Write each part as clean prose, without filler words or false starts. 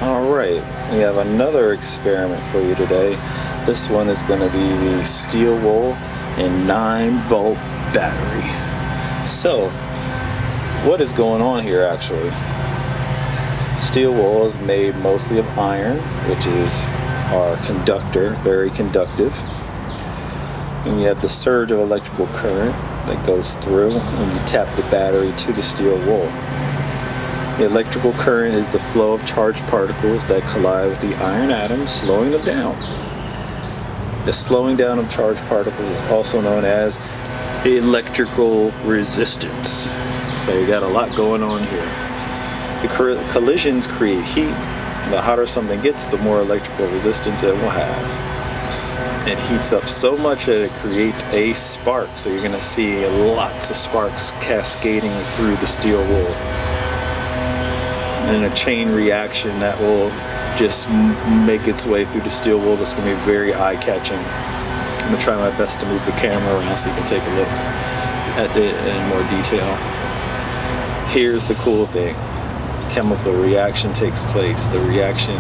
Alright, we have another experiment for you today. This one is going to be the steel wool and 9-volt battery. So, what is going on here actually? Steel wool is made mostly of iron, which is our conductor, very conductive. And you have the surge of electrical current that goes through when you tap the battery to the steel wool. The electrical current is the flow of charged particles that collide with the iron atoms, slowing them down. The slowing down of charged particles is also known as electrical resistance. So you got a lot going on here. The collisions create heat. The hotter something gets, the more electrical resistance it will have. It heats up so much that it creates a spark. So you're going to see lots of sparks cascading through the steel wool. And a chain reaction that will just make its way through the steel wool. That's going to be very eye-catching. I'm going to try my best to move the camera around so you can take a look at it in more detail. Here's the cool thing. Chemical reaction takes place. The reaction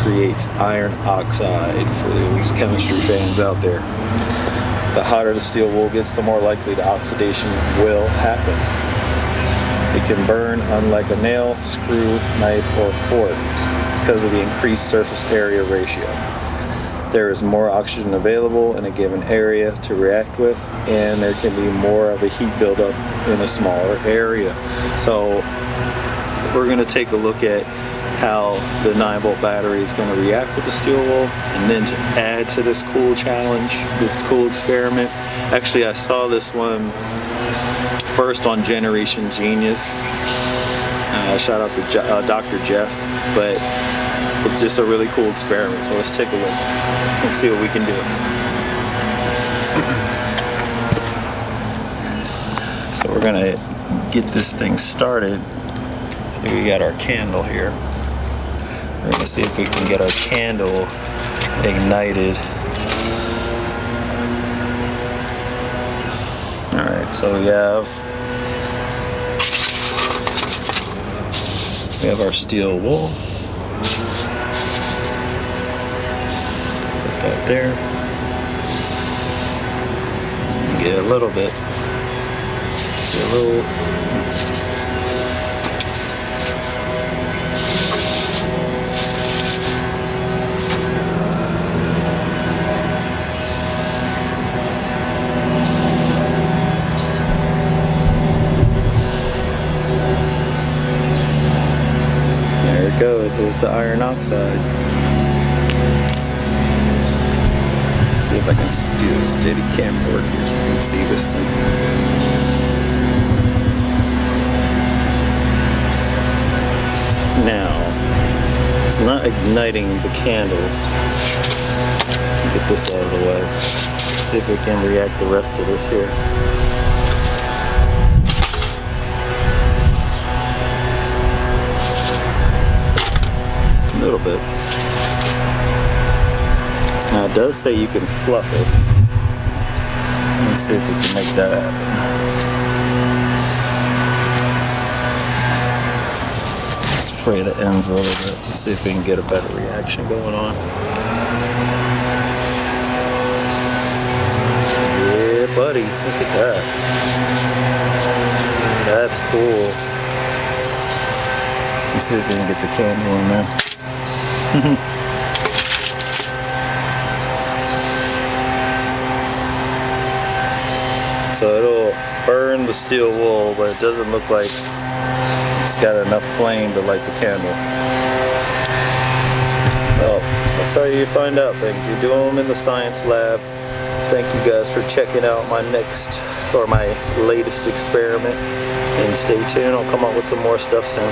creates iron oxide for those chemistry fans out there. The hotter the steel wool gets, the more likely the oxidation will happen. It can burn unlike a nail, screw, knife, or fork because of the increased surface area ratio. There is more oxygen available in a given area to react with, and there can be more of a heat buildup in a smaller area. So we're going to take a look at how the 9-volt battery is going to react with the steel wool, and then to add to this cool challenge, this cool experiment. Actually, I saw this one first on Generation Genius. Shout out to Dr. Jeff, but it's just a really cool experiment. So let's take a look and see what we can do. So we're gonna get this thing started. So we got our candle here. We're gonna see if we can get our candle ignited. Alright, so we have our steel wool. Put that there. And get a little bit. See a little. Goes. There's the iron oxide. See if I can do a steady camera work here so you can see this thing. Now, it's not igniting the candles. Get this out of the way. See if we can react the rest of this here. A little bit. Now it does say you can fluff it. Let's see if we can make that happen. Let's fray the ends a little bit. Let's see if we can get a better reaction going on. Yeah, buddy, look at that. That's cool. Let's see if we can get the candle in there. So it'll burn the steel wool, but it doesn't look like it's got enough flame to light the candle. Well, that's how you find out things. You do them in the science lab. Thank you guys for checking out my latest experiment. And stay tuned, I'll come up with some more stuff soon.